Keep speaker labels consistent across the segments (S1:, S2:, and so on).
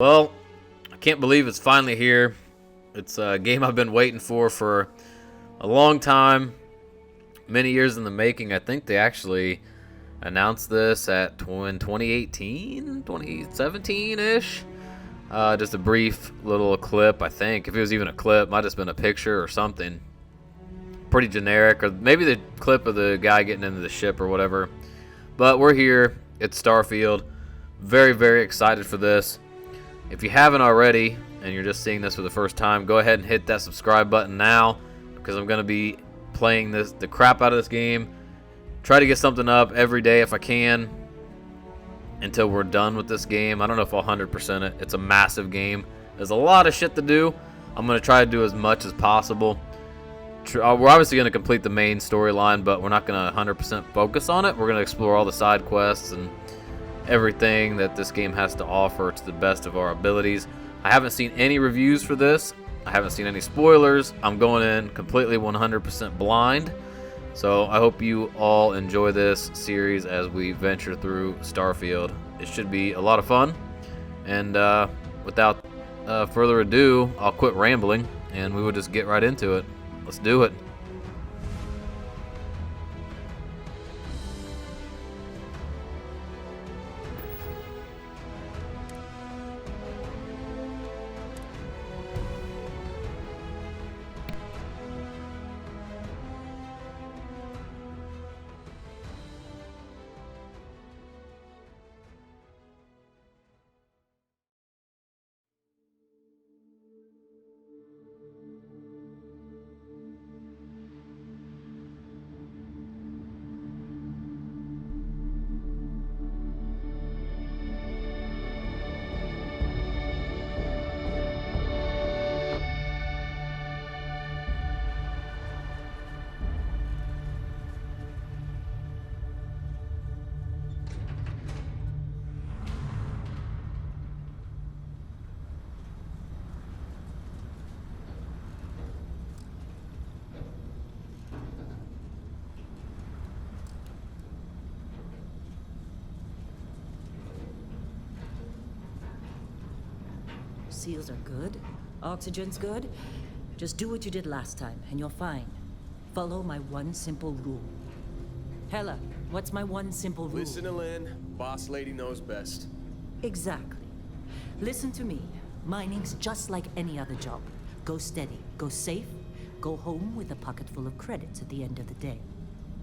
S1: Well, I can't believe it's finally here. It's a game I've been waiting for a long time, many years in the making. I think they actually announced this in 2018, 2017-ish. Just a brief little clip, I think. If it was even a clip, might have just been a picture or something. Pretty generic, or maybe the clip of the guy getting into the ship or whatever. But we're here. It's Starfield. Very, very excited for this. If you haven't already, and you're just seeing this for the first time, go ahead and hit that subscribe button now, because I'm going to be playing the crap out of this game. Try to get something up every day if I can until we're done with this game. I don't know if I'll 100% it. It's a massive game. There's a lot of shit to do. I'm going to try to do as much as possible. We're obviously going to complete the main storyline, but we're not going to 100% focus on it. We're going to explore all the side quests and everything that this game has to offer to the best of our abilities. I haven't seen any reviews for this. I haven't seen any spoilers. I'm going in completely 100% blind. So I hope you all enjoy this series as we venture through Starfield. It should be a lot of fun. And without further ado, I'll quit rambling and we will just get right into it. Let's do it.
S2: Seals are good. Oxygen's good. Just do what you did last time, and you're fine. Follow my one simple rule. Hella, what's my one simple rule?
S3: Listen to Lynn. Boss lady knows best.
S2: Exactly. Listen to me. Mining's just like any other job. Go steady, go safe, go home with a pocket full of credits at the end of the day.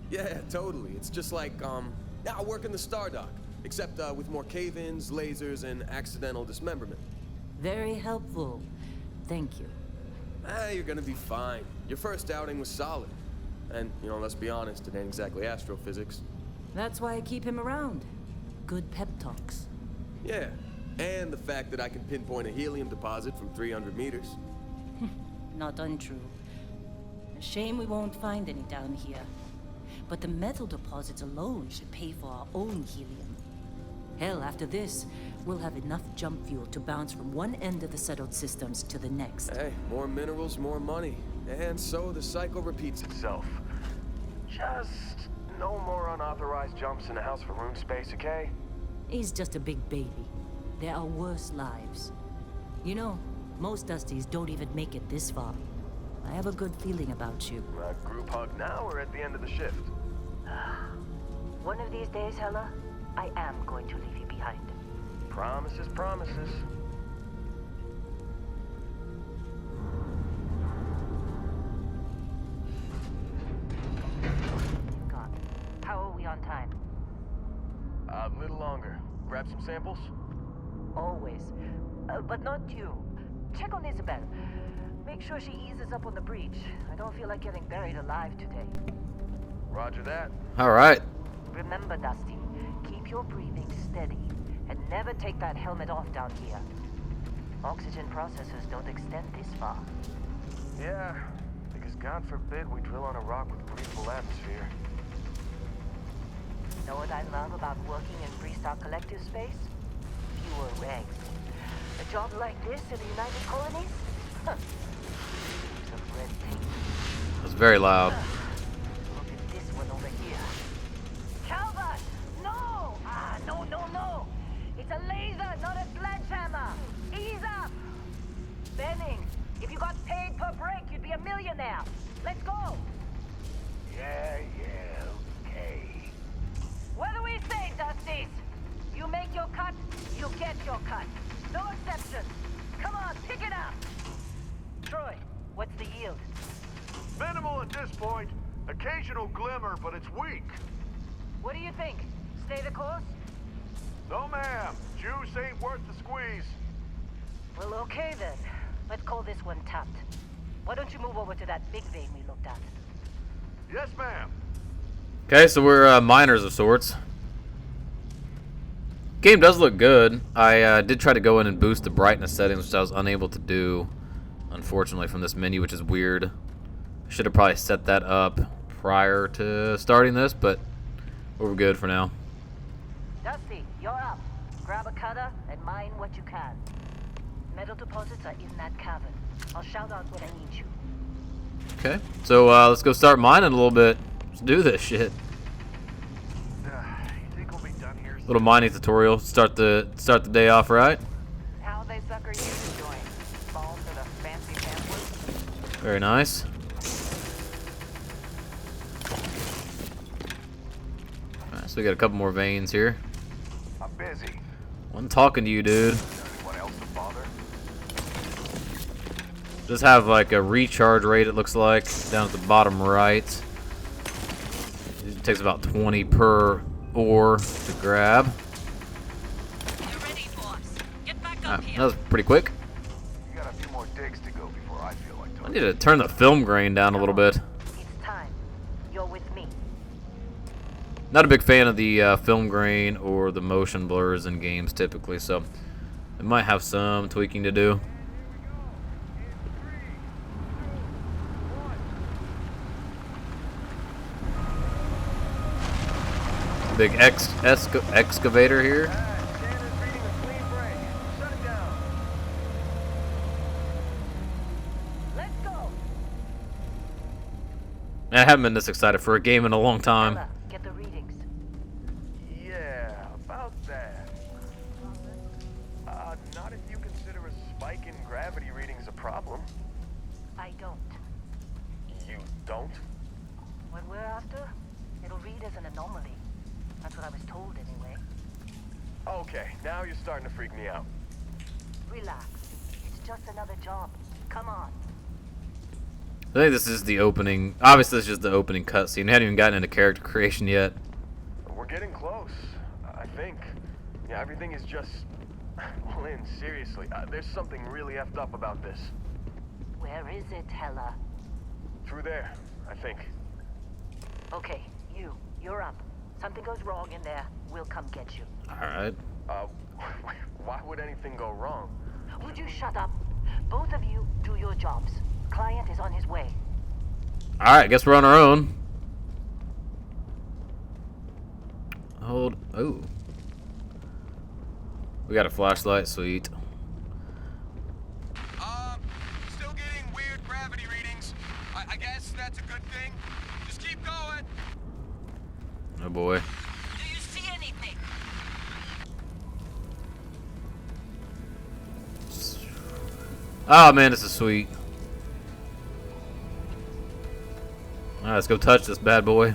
S3: Yeah, totally. It's just like, I work in the Star Dock. Except, with more cave-ins, lasers, and accidental dismemberment.
S2: Very helpful. Thank you.
S3: You're gonna be fine. Your first outing was solid. And, let's be honest, it ain't exactly astrophysics.
S2: That's why I keep him around. Good pep talks.
S3: Yeah, and the fact that I can pinpoint a helium deposit from 300 meters.
S2: Not untrue. A shame we won't find any down here. But the metal deposits alone should pay for our own helium. Hell, after this, we'll have enough jump fuel to bounce from one end of the settled systems to the next.
S3: Hey, more minerals, more money. And so the cycle repeats itself. Just no more unauthorized jumps in the house for room space, okay?
S2: He's just a big baby. There are worse lives. You know, most Dusties don't even make it this far. I have a good feeling about you.
S3: Group hug now or at the end of the shift?
S2: One of these days, Hella, I am going to leave you behind.
S3: Promises, promises.
S2: God, how are we on time?
S3: A little longer. Grab some samples?
S2: Always. But not you. Check on Isabel. Make sure she eases up on the breach. I don't feel like getting buried alive today.
S3: Roger that.
S1: All right.
S2: Remember, Dusty, keep your breathing steady and never take that helmet off down here. Oxygen processors don't extend this far.
S3: Yeah, because God forbid we drill on a rock with breathable atmosphere.
S2: Know what I love about working in Freestar Collective space? Fewer regs. A job like this in the United Colonies? Huh. Heaps of red tape.
S1: That's very loud.
S2: Look at this one over here. Calvert! No! No! It's a laser, not a sledgehammer! If you got paid per break, you'd be a millionaire. Let's go.
S3: Yeah, okay.
S2: What do we say, Dusties? You make your cut, you get your cut. No exceptions. Come on, pick it up. Troy, what's the yield?
S4: Minimal at this point. Occasional glimmer, but it's weak.
S2: What do you think? Stay the course?
S4: No, ma'am. Juice ain't worth the squeeze.
S2: Well, okay then. Let's call this one tapped. Why don't you move over to that big vein we looked at?
S4: Yes, ma'am.
S1: Okay, so we're miners of sorts. Game does look good. I did try to go in and boost the brightness settings, which I was unable to do, unfortunately, from this menu, which is weird. Should have probably set that up prior to starting this, but we're good for now.
S2: Dusty, you're up. Grab a cutter and mine what you can. Metal deposits are in that cavern. I'll shout out when I need you.
S1: Okay, so let's go start mining a little bit. Let's do this shit.
S4: You think we'll be done here soon?
S1: Little mining tutorial. Start the day off right.
S2: How they sucker you to join? Fall for the fancy pamphlets?
S1: Very nice. Alright, so we got a couple more veins here.
S4: I'm busy.
S1: I'm talking to you, dude.
S4: Anyone else to bother?
S1: Just have like a recharge rate, it looks like, down at the bottom right. It takes about 20 per ore to grab.
S2: You're ready, boss. Get back
S1: Ah,
S2: up here.
S1: that was pretty quick.
S4: You got a few more digs to go before I feel like
S1: I
S4: talking.
S1: need to turn the film grain down a little bit.
S2: It's time. You're with me.
S1: Not a big fan of the film grain or the motion blurs in games typically, so it might have some tweaking to do. Big excavator here.
S3: Standard reading a clean break. Shut it down.
S2: Let's go.
S1: I haven't been this excited for a game in a long time.
S2: Ella, get the readings.
S3: Yeah, about that. Not if you consider a spike in gravity readings a problem.
S2: I don't.
S3: You don't?
S2: What we're after, it'll read as an anomaly. That's what I was told anyway.
S3: Okay, now you're starting to freak me out.
S2: Relax. It's just another job. Come on.
S1: I think this is the opening. Obviously, this is just the opening cutscene. We haven't even gotten into character creation yet.
S3: We're getting close, I think. Yeah, everything is just... Well, Lynn, seriously, there's something really effed up about this.
S2: Where is it, Hella?
S3: Through there, I think.
S2: Okay, you're up. Something goes wrong in there, we'll come get you.
S1: Alright.
S3: Why would anything go wrong?
S2: Would you shut up? Both of you do your jobs. Client is on his way.
S1: Alright, guess we're on our own. Hold. Oh. We got a flashlight, sweet.
S4: Still getting weird gravity readings. I guess that's a good thing. Just keep going.
S1: Oh boy.
S2: Do you see anything?
S1: Oh man, this is sweet. Alright, let's go touch this bad boy.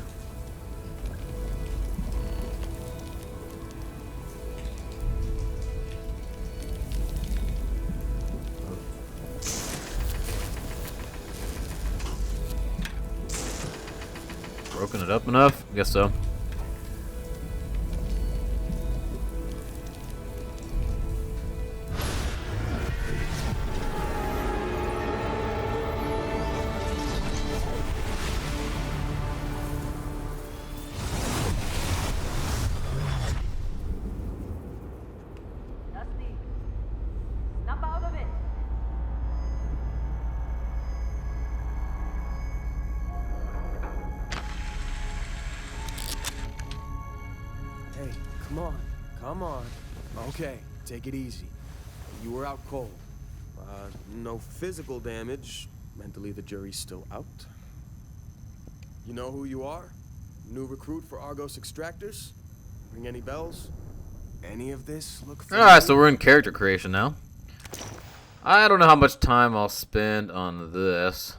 S1: Broken it up enough? I guess so.
S2: Dusty, snap out of it.
S3: Hey, come on. Okay, take it easy. You were out cold. No physical damage. Mentally, the jury's still out. You know who you are? New recruit for Argos Extractors? Ring any bells? Any of this look familiar?
S1: Alright, so we're in character creation now. I don't know how much time I'll spend on this.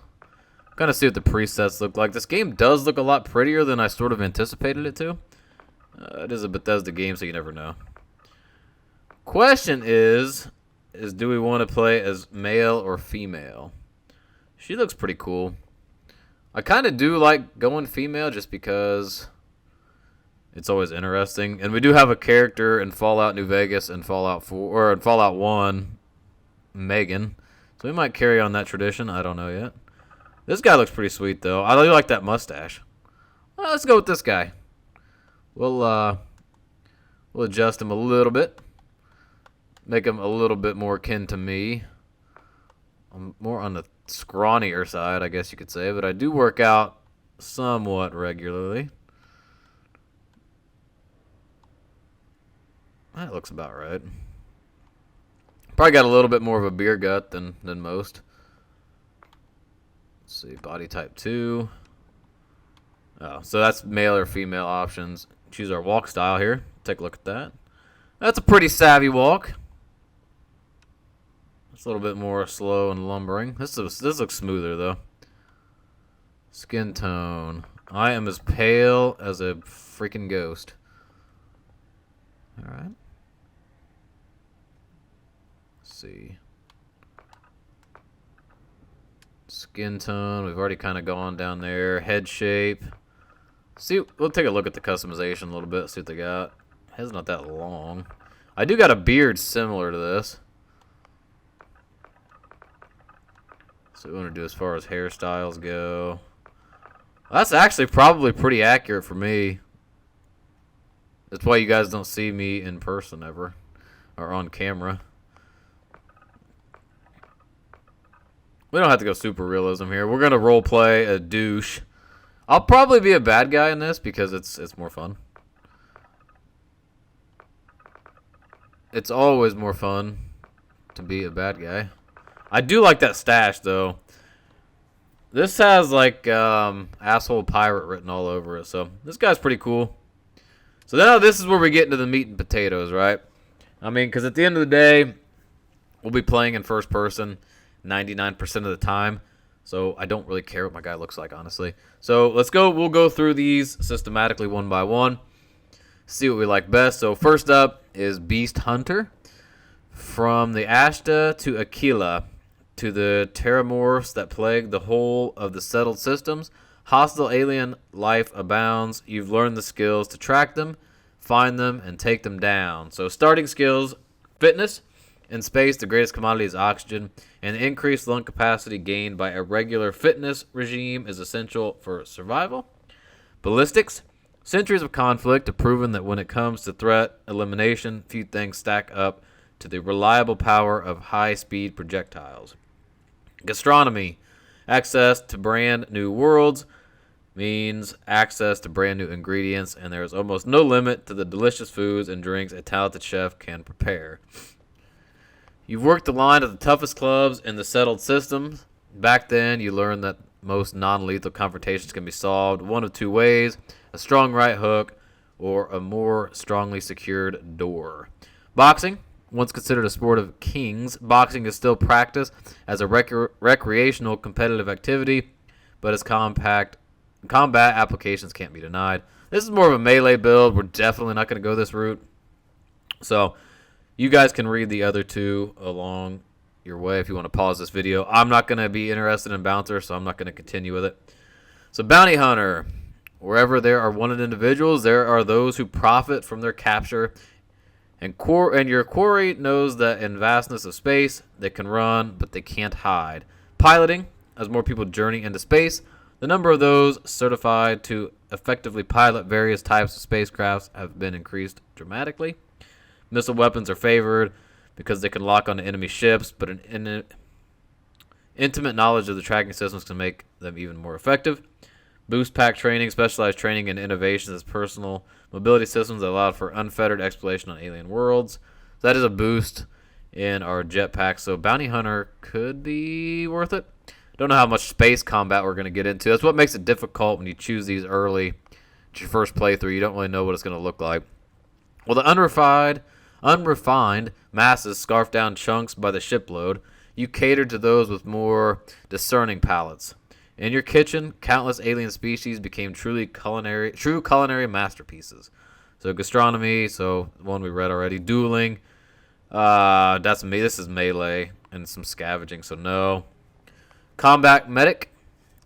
S1: Kind of see what the presets look like. This game does look a lot prettier than I sort of anticipated it to. It is a Bethesda game, so you never know. Question is do we want to play as male or female? She looks pretty cool. I kind of do like going female just because it's always interesting. And we do have a character in Fallout New Vegas and Fallout 4 or in Fallout 1, Megan. So we might carry on that tradition. I don't know yet. This guy looks pretty sweet though. I really like that mustache. Well, let's go with this guy. We'll adjust him a little bit. Make him a little bit more akin to me. I'm more on the scrawnier side, I guess you could say, but I do work out somewhat regularly. That looks about right. Probably got a little bit more of a beer gut than most. Let's see, body type 2. Oh, so that's male or female options. Choose our walk style here. Take a look at that. That's a pretty savvy walk. It's a little bit more slow and lumbering. This looks smoother though. Skin tone. I am as pale as a freaking ghost. All right. Let's see. Skin tone. We've already kind of gone down there. Head shape. See, we'll take a look at the customization a little bit. See what they got. Head's not that long. I do got a beard similar to this. So we want to do as far as hairstyles go. That's actually probably pretty accurate for me. That's why you guys don't see me in person ever. Or on camera. We don't have to go super realism here. We're going to role play a douche. I'll probably be a bad guy in this because it's more fun. It's always more fun to be a bad guy. I do like that stash, though. This has, like, asshole pirate written all over it. So, this guy's pretty cool. So, now this is where we get into the meat and potatoes, right? I mean, because at the end of the day, we'll be playing in first person 99% of the time. So, I don't really care what my guy looks like, honestly. So, let's go. We'll go through these systematically one by one. See what we like best. So, first up is Beast Hunter. From the Ashta to Aquila, to the terramorphs that plague the whole of the settled systems, hostile alien life abounds. You've learned the skills to track them, find them, and take them down. So starting skills, fitness. In space, the greatest commodity is oxygen, and the increased lung capacity gained by a regular fitness regime is essential for survival. Ballistics. Centuries of conflict have proven that when it comes to threat elimination, few things stack up to the reliable power of high-speed projectiles. Gastronomy. Access to brand new worlds means access to brand new ingredients, and there is almost no limit to the delicious foods and drinks a talented chef can prepare. You've worked the line of the toughest clubs in the settled systems. Back then, you learned that most non-lethal confrontations can be solved one of two ways: a strong right hook or a more strongly secured door. Boxing. Once considered a sport of kings, boxing is still practiced as a recreational competitive activity, but its combat applications can't be denied. This is more of a melee build. We're definitely not going to go this route. So you guys can read the other two along your way if you want to pause this video. I'm not going to be interested in Bouncer, so I'm not going to continue with it. So Bounty Hunter. Wherever there are wanted individuals, there are those who profit from their capture. And your quarry knows that in vastness of space, they can run, but they can't hide. Piloting. As more people journey into space, the number of those certified to effectively pilot various types of spacecrafts have been increased dramatically. Missile weapons are favored because they can lock onto enemy ships, but an intimate knowledge of the tracking systems can make them even more effective. Boost pack training, specialized training and innovations as personal mobility systems that allow for unfettered exploration on alien worlds. So that is a boost in our jetpack. So Bounty Hunter could be worth it. Don't know how much space combat we're going to get into. That's what makes it difficult when you choose these early. It's your first playthrough. You don't really know what it's going to look like. Well, the unrefined masses scarf down chunks by the shipload. you catered to those with more discerning palates. In your kitchen, countless alien species became true culinary masterpieces. So gastronomy, so one we read already. Dueling, that's me. This is melee and some scavenging, so no. Combat medic,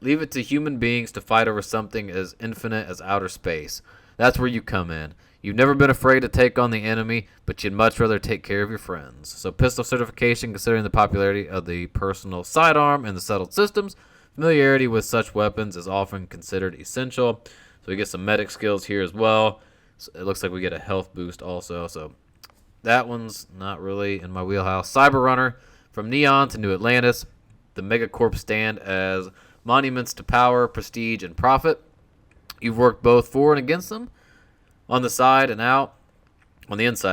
S1: leave it to human beings to fight over something as infinite as outer space. That's where you come in. You've never been afraid to take on the enemy, but you'd much rather take care of your friends. So pistol certification, considering the popularity of the personal sidearm and the settled systems, familiarity with such weapons is often considered essential. So we get some medic skills here as well. So it looks like we get a health boost also. So that one's not really in my wheelhouse. Cyber Runner, from Neon to New Atlantis. The megacorps stand as monuments to power, prestige, and profit. You've worked both for and against them, on the inside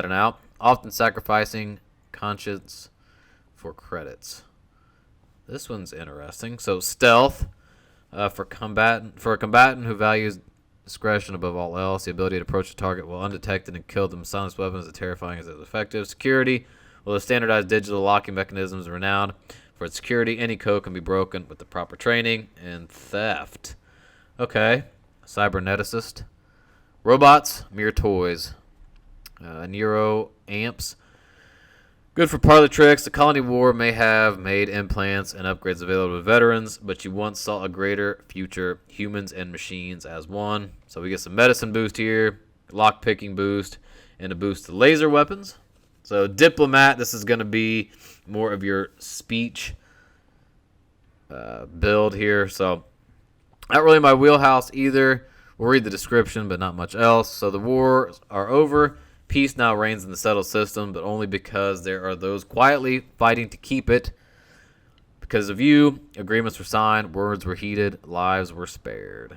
S1: and out, often sacrificing conscience for credits. This one's interesting. So stealth, for a combatant who values discretion above all else, the ability to approach a target while undetected and kill them with silenced weapons as terrifying as it's effective. Security, well, the standardized digital locking mechanism is renowned for its security. Any code can be broken with the proper training. And theft. Okay. Cyberneticist. Robots, mere toys. Neuro amps. Good for parlor tricks. The colony war may have made implants and upgrades available to veterans, but you once saw a greater future, humans and machines as one. So we get some medicine boost here, lock-picking boost, and a boost to laser weapons. So diplomat, this is going to be more of your speech build here. So not really my wheelhouse either. We'll read the description, but not much else. So the wars are over. Peace now reigns in the settled system, but only because there are those quietly fighting to keep it. Because of you, agreements were signed, words were heeded, lives were spared.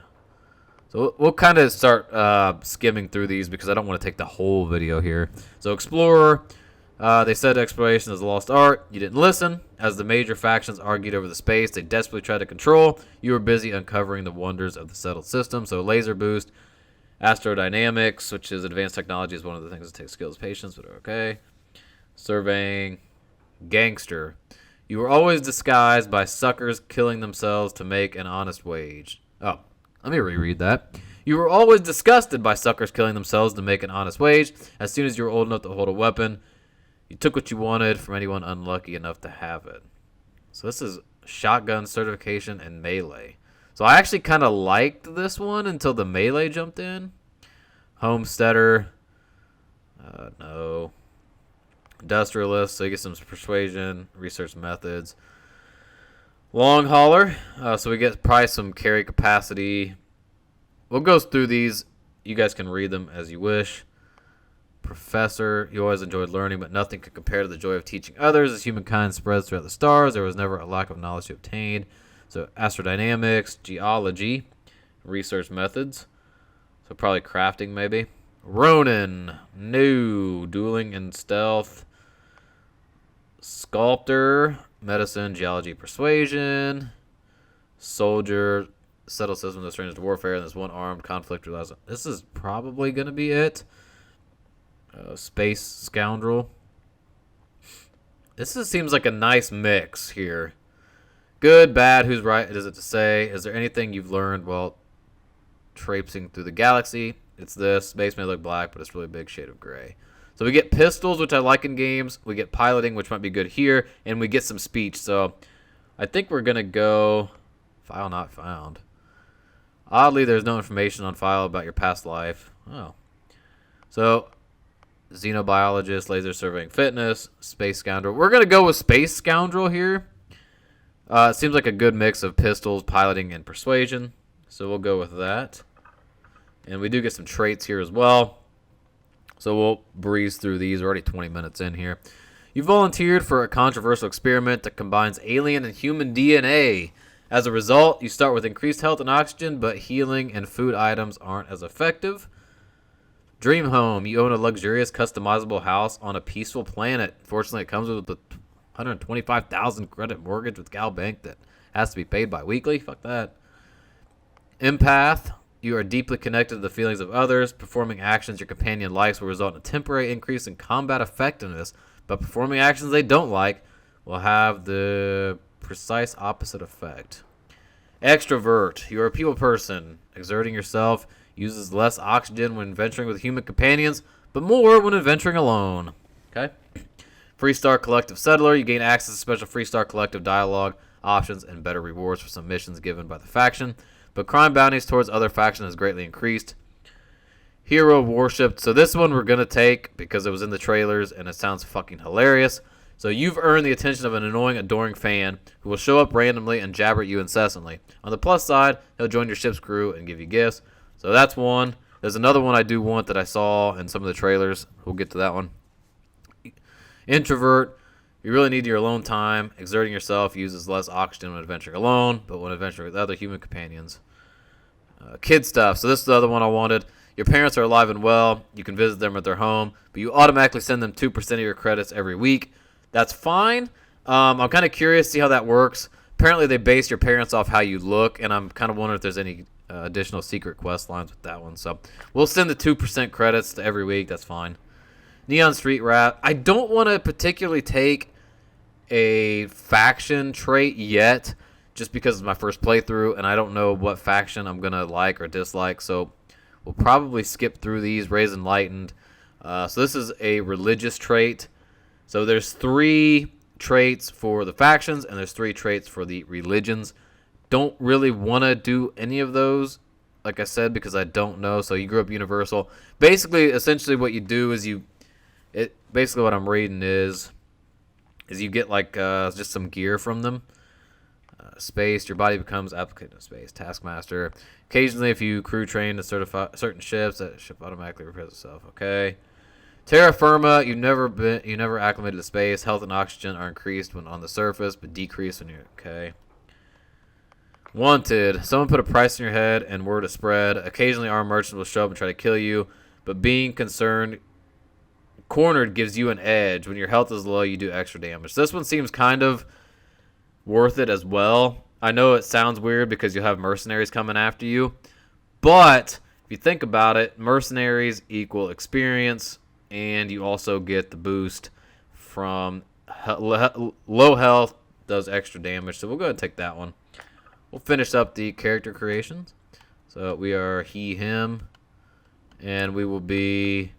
S1: So we'll kind of start skimming through these because I don't want to take the whole video here. So Explorer, they said exploration is a lost art. You didn't listen. As the major factions argued over the space they desperately tried to control, you were busy uncovering the wonders of the settled system. So laser boost. Astrodynamics, which is advanced technology, is one of the things that takes skills, patience, but okay. Surveying. Gangster. You were always disguised by suckers killing themselves to make an honest wage. Oh, let me reread that. You were always disgusted by suckers killing themselves to make an honest wage. As soon as you were old enough to hold a weapon, you took what you wanted from anyone unlucky enough to have it. So this is shotgun certification and melee. So I actually kind of liked this one until the melee jumped in. Homesteader. No. Industrialist. So you get some persuasion, research methods. Long hauler. So we get probably some carry capacity. We'll go through these. You guys can read them as you wish. Professor. You always enjoyed learning, but nothing could compare to the joy of teaching others. As humankind spreads throughout the stars, there was never a lack of knowledge you obtained. So astrodynamics, geology, research methods. So probably crafting maybe. Ronin, new, dueling and stealth. Sculptor, medicine, geology, persuasion. Soldier, settled system that's trained to warfare, and there's one armed conflict. This is probably going to be it. Space scoundrel. Seems like a nice mix here. Good, bad, who's right is it to say? Is there anything you've learned while traipsing through the galaxy? It's this. Space may look black, but it's really a big shade of gray. So we get pistols, which I like in games. We get piloting, which might be good here. And we get some speech. So I think we're going to go file not found. Oddly, there's no information on file about your past life. Oh. So xenobiologist, laser surveying fitness, space scoundrel. We're going to go with space scoundrel here. It seems like a good mix of pistols, piloting, and persuasion. So we'll go with that. And we do get some traits here as well. So we'll breeze through these. We're already 20 minutes in here. You volunteered for a controversial experiment that combines alien and human DNA. As a result, you start with increased health and oxygen, but healing and food items aren't as effective. Dream home. You own a luxurious, customizable house on a peaceful planet. Fortunately, it comes with a 125,000 credit mortgage with Gal Bank that has to be paid bi-weekly. Fuck that. Empath. You are deeply connected to the feelings of others. Performing actions your companion likes will result in a temporary increase in combat effectiveness, but performing actions they don't like will have the precise opposite effect. Extrovert. You are a people person. Exerting yourself uses less oxygen when adventuring with human companions, but more when adventuring alone. Okay? Freestar Collective Settler. You gain access to special Freestar Collective dialogue options and better rewards for some missions given by the faction, but crime bounties towards other factions has greatly increased. Hero Worshipped. So this one we're going to take because it was in the trailers and it sounds fucking hilarious. So you've earned the attention of an annoying, adoring fan who will show up randomly and jabber at you incessantly. On the plus side, he'll join your ship's crew and give you gifts. So that's one. There's another one I do want that I saw in some of the trailers. We'll get to that one. Introvert. You really need your alone time. Exerting yourself uses less oxygen when adventuring alone, but when adventuring with other human companions. Kid stuff. So this is the other one I wanted. Your parents are alive and well. You can visit them at their home, but you automatically send them 2% of your credits every week. That's fine. I'm kind of curious to see how that works. Apparently, they base your parents off how you look, and I'm kind of wondering if there's any additional secret quest lines with that one. So we'll send the 2% credits to every week. That's fine. Neon Street Rat. I don't want to particularly take a faction trait yet, just because it's my first playthrough, and I don't know what faction I'm going to like or dislike. So we'll probably skip through these. Raised Enlightened. So this is a religious trait. So there's 3 traits for the factions, and there's 3 traits for the religions. Don't really want to do any of those, like I said, because I don't know. So you grew up universal. Basically, essentially what you do is basically what I'm reading is you get like just some gear from them. Space, your body becomes applicated to space. Taskmaster. Occasionally, if you crew train to certain ships, that ship automatically repairs itself. Okay. Terra Firma, you never acclimated to space. Health and oxygen are increased when on the surface, but decrease when you're okay. Wanted, someone put a price on your head and word is spread. Occasionally, armed merchants will show up and try to kill you, but being cornered gives you an edge. When your health is low, you do extra damage. So this one seems kind of worth it as well. I know it sounds weird because you'll have mercenaries coming after you, but if you think about it, mercenaries equal experience, and you also get the boost from low health, does extra damage. So we'll go ahead and take that one. We'll finish up the character creations. So we are he, him, and we will be...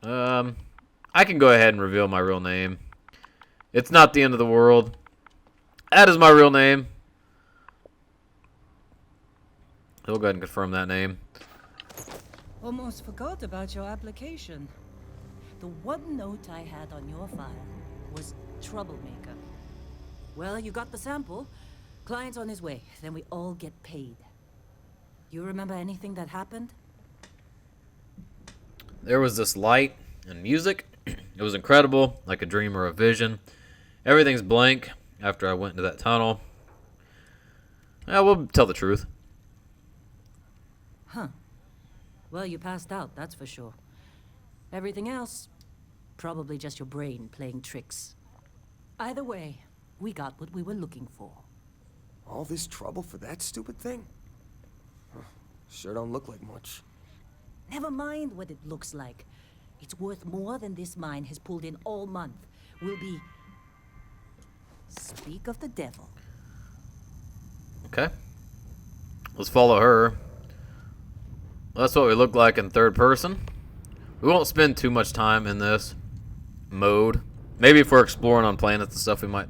S1: I can go ahead and reveal my real name. It's not the end of the world. That is my real name. We'll go ahead and confirm that name.
S2: Almost forgot about your application. The one note I had on your file was troublemaker. Well, you got the sample. Client's on his way. Then we all get paid. You remember anything that happened?
S1: There was this light and music. It was incredible, like a dream or a vision. Everything's blank after I went into that tunnel. Yeah, we'll tell the truth.
S2: Huh. Well, you passed out, that's for sure. Everything else, probably just your brain playing tricks. Either way, we got what we were looking for.
S3: All this trouble for that stupid thing? Huh. Sure don't look like much.
S2: Never mind what it looks like. It's worth more than this mine has pulled in all month. We'll be... Speak of the devil.
S1: Okay. Let's follow her. Well, that's what we look like in third person. We won't spend too much time in this mode. Maybe if we're exploring on planets and stuff, we might...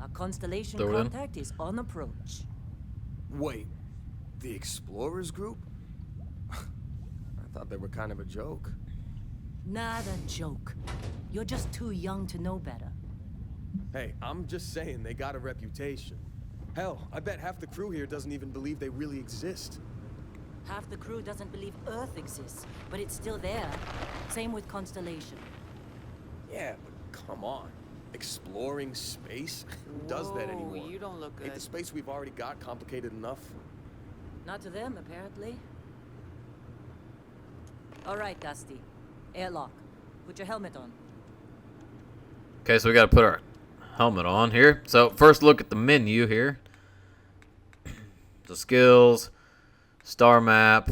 S2: Our constellation contact is on approach.
S3: Wait, the Explorers group? I thought they were kind of a joke.
S2: Not a joke. You're just too young to know better.
S3: Hey, I'm just saying they got a reputation. Hell, I bet half the crew here doesn't even believe they really exist.
S2: Half the crew doesn't believe Earth exists, but it's still there. Same with Constellation.
S3: Yeah, but come on. Exploring space? Who does that anymore?
S5: You don't look good.
S3: Ain't the space we've already got complicated enough?
S2: Not to them, apparently. All right, Dusty. Airlock. Put your helmet on.
S1: Okay, so we got to put our helmet on here. So first look at the menu here. The skills, star map,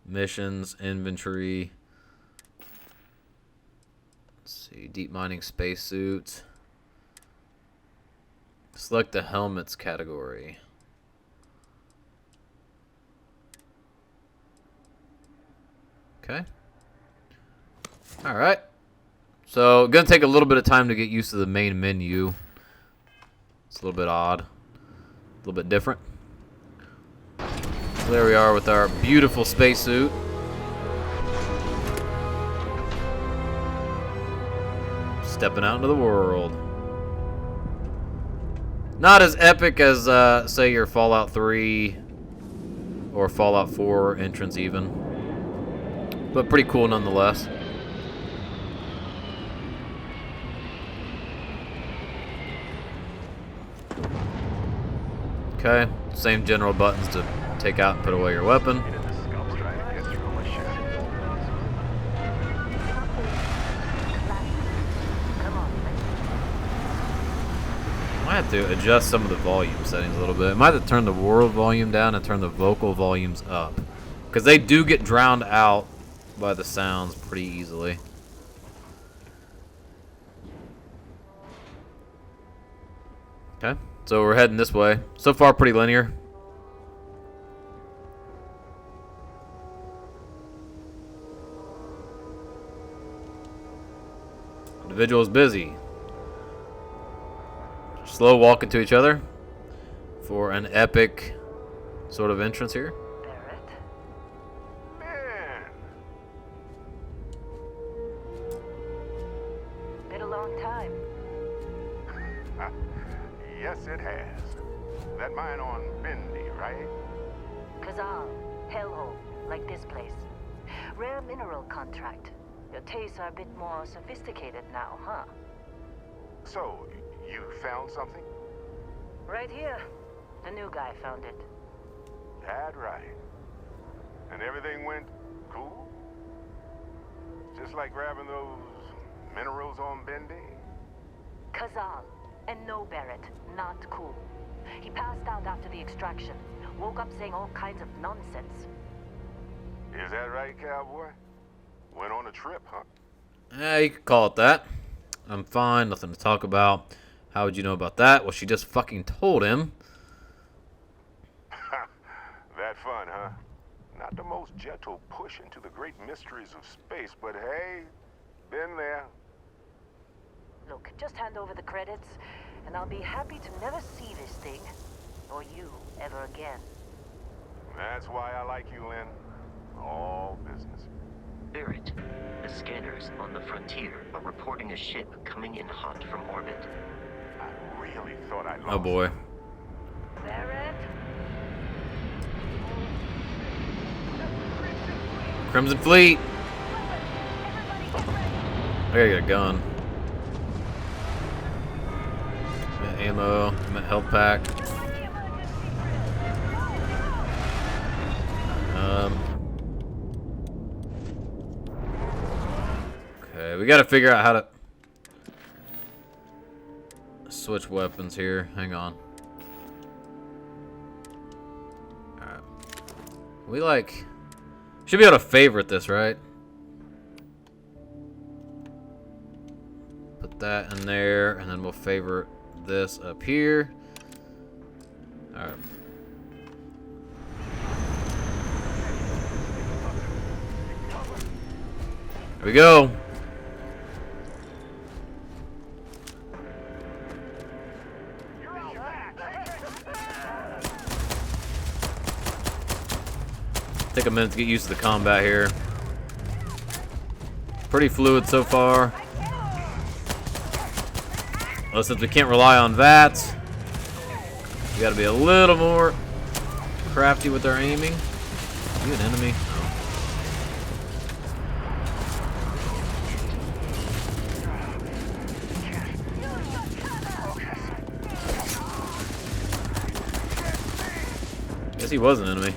S1: missions, inventory. Let's see, deep mining spacesuit. Select the helmets category. Okay. Alright. So, gonna take a little bit of time to get used to the main menu. It's a little bit odd. A little bit different. So there we are with our beautiful spacesuit. Stepping out into the world. Not as epic as, say, your Fallout 3 or Fallout 4 entrance even. But pretty cool nonetheless. Okay, same general buttons to take out and put away your weapon. I have to adjust some of the volume settings a little bit. I might have to turn the world volume down and turn the vocal volumes up. Because they do get drowned out by the sounds pretty easily. Okay, so we're heading this way. So far, pretty linear. Individual is busy. Slow walking to each other for an epic sort of entrance here.
S5: Barrett?
S6: Man,
S5: Been a long time.
S6: yes it has. That mine on Bendy, right?
S5: Kazal, hellhole, like this place. Rare mineral contract. Your tastes are a bit more sophisticated now, huh?
S6: So, you found something?
S5: Right here. The new guy found it.
S6: That right. And everything went cool? Just like grabbing those minerals on Bendy?
S5: Kazal. And no, Barrett. Not cool. He passed out after the extraction. Woke up saying all kinds of nonsense.
S6: Is that right, cowboy? Went on a trip, huh?
S1: Yeah, you could call it that. I'm fine, nothing to talk about. How would you know about that? Well, she just fucking told him.
S6: That fun, huh? Not the most gentle push into the great mysteries of space, but hey, been there.
S5: Look, just hand over the credits, and I'll be happy to never see this thing, or you, ever again.
S6: That's why I like you, Lynn. All business.
S7: Barrett, the scanners on the frontier are reporting a ship coming in hot from orbit.
S6: I really thought I lost.
S1: Oh boy.
S5: Barrett?
S1: Crimson Fleet. I gotta get a gun. Got ammo, got health pack. Okay, we gotta figure out how to switch weapons here. Hang on. Alright. We like... should be able to favorite this, right? Put that in there, and then we'll favorite this up here. Alright. There we go. Take a minute to get used to the combat here. Pretty fluid so far. Well, since we can't rely on VATS, we gotta be a little more crafty with our aiming. Are you an enemy? No. Guess he was an enemy.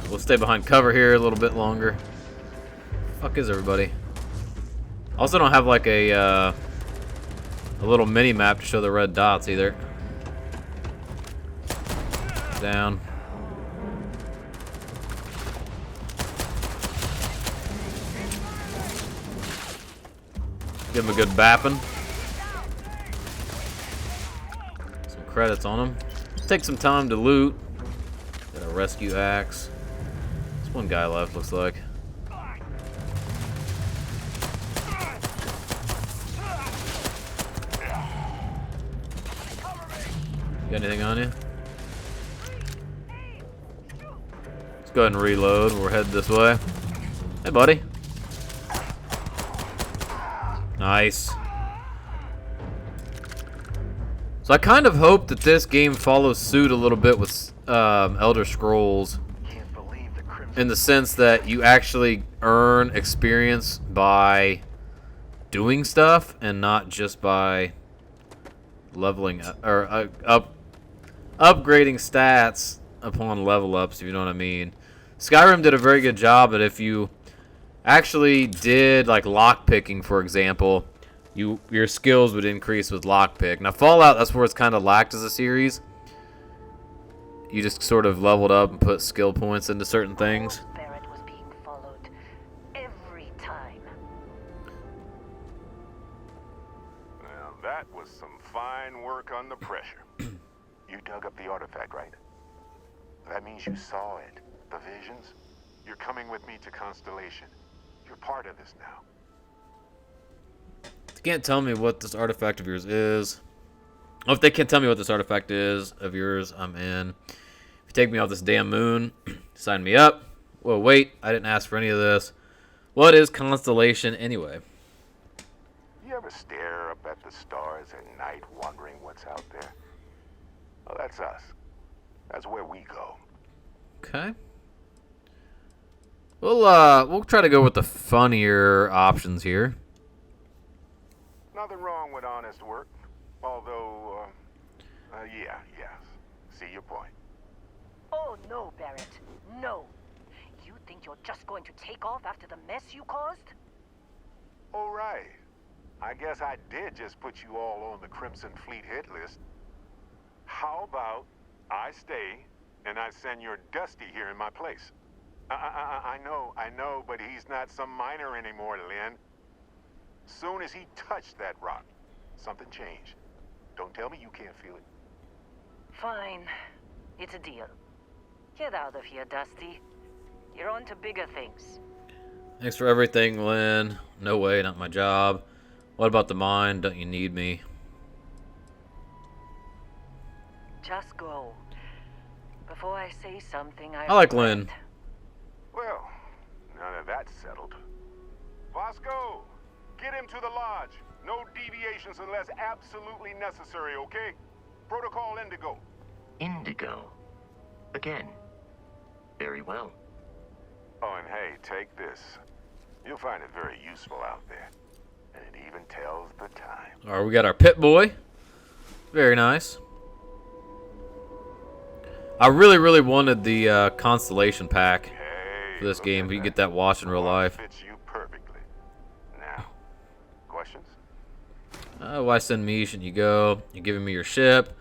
S1: We'll stay behind cover here a little bit longer. Fuck is everybody? Also don't have like a little mini map to show the red dots either. Down. Give him a good bapping. Some credits on him. Take some time to loot. Got a rescue axe. There's one guy left, looks like. Got anything on you? Let's go ahead and reload. We're headed this way. Hey, buddy. Nice. So I kind of hope that this game follows suit a little bit with Elder Scrolls, in the sense that you actually earn experience by doing stuff and not just by leveling or upgrading stats upon level ups, if you know what I mean. Skyrim did a very good job, but if you actually did like lockpicking, for example, your skills would increase with lockpick. Now Fallout, that's where it's kind of lacked as a series. You just sort of leveled up and put skill points into certain things.
S5: Barrett was being followed every time.
S6: Now that was some fine work under pressure. You dug up the artifact, right? That means you saw it. The visions? You're coming with me to Constellation. You're part of this now.
S1: They can't tell me what this artifact of yours is. Oh, if they can't tell me what this artifact is of yours, I'm in. If you take me off this damn moon, sign me up. Whoa, wait, I didn't ask for any of this. What is Constellation anyway?
S6: You ever stare up at the stars at night wondering what's out there? Well, that's us. That's where we go.
S1: Okay. We'll try to go with the funnier options here.
S6: Nothing wrong with honest work. Although, yes. See your point.
S5: Oh no, Barrett. No. You think you're just going to take off after the mess you caused?
S6: All right. I guess I did just put you all on the Crimson Fleet hit list. How about I stay and I send your Dusty here in my place? I know, but he's not some miner anymore, Lynn. Soon as he touched that rock, something changed. Don't tell me you can't feel it.
S5: Fine. It's a deal. Get out of here, Dusty. You're on to bigger things.
S1: Thanks for everything, Lynn. No way, not my job. What about the mine? Don't you need me?
S5: Just go. Before I say something,
S1: I like Lynn.
S6: Well, now that that's settled. Vasco, get him to the lodge. No deviations unless absolutely necessary, okay? Protocol Indigo.
S7: Indigo. Again. Very well.
S6: Oh, and hey, take this. You'll find it very useful out there. And it even tells the time.
S1: All right, we got our Pit Boy. Very nice. I really wanted the Constellation pack for this game. You get that watch in real life.
S6: Fits you perfectly. Now, questions?
S1: Why send me? Shouldn't you go? You're giving me your ship.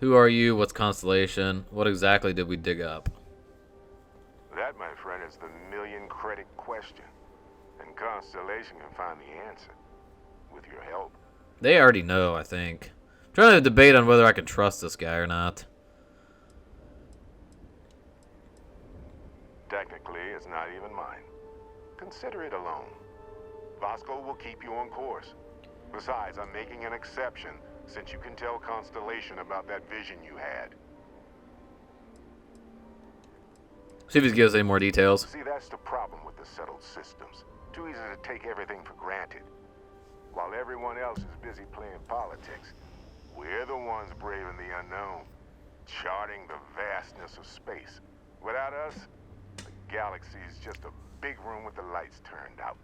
S1: Who are you? What's Constellation? What exactly did we dig up?
S6: That, my friend, is the million-credit question. And Constellation can find the answer. With your help.
S1: They already know, I think. I'm trying to debate on whether I can trust this guy or not.
S6: Technically, it's not even mine. Consider it alone. Vasco will keep you on course. Besides, I'm making an exception since you can tell Constellation about that vision you had.
S1: See if he gives any more details.
S6: See, that's the problem with the settled systems. Too easy to take everything for granted. While everyone else is busy playing politics, we're the ones braving the unknown, charting the vastness of space. Without us, the galaxy is just a big room with the lights turned out.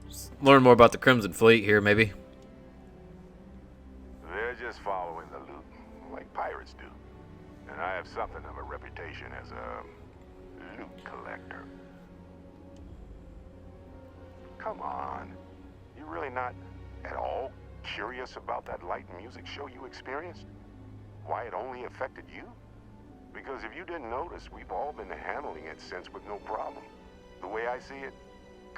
S1: Just learn more about the Crimson Fleet here, maybe.
S6: They're just following the loot, like pirates do. And I have something of a reputation as a loot collector. Come on. You're really not at all curious about that light music show you experienced? Why it only affected you? Because if you didn't notice, we've all been handling it since with no problem. The way I see it,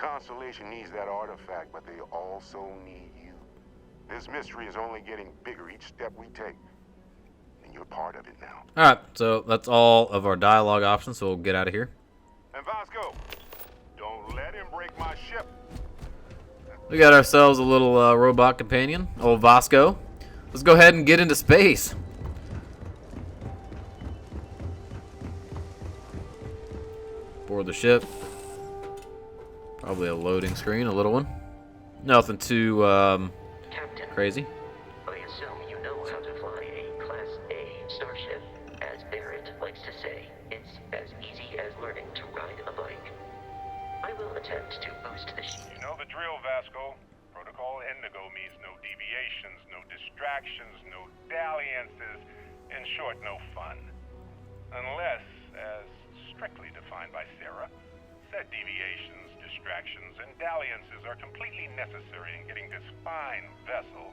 S6: Constellation needs that artifact, but they also need you. This mystery is only getting bigger each step we take. And you're part of it now.
S1: Alright, so that's all of our dialogue options, so we'll get out of here.
S6: And Vasco, don't let him break my ship.
S1: We got ourselves a little robot companion, old Vasco. Let's go ahead and get into space. Board the ship. Probably a loading screen, a little one. Nothing too
S7: Captain,
S1: crazy.
S7: I assume you know how to fly a Class A starship. As Barrett likes to say, it's as easy as learning to ride a bike. I will attempt to boost the ship.
S6: You know the drill, Vasco. Protocol Indigo means no deviations, no distractions, no dalliances. In short, no fun. Unless, as strictly defined by Sarah, said deviations, distractions, and dalliances are completely necessary in getting this fine vessel,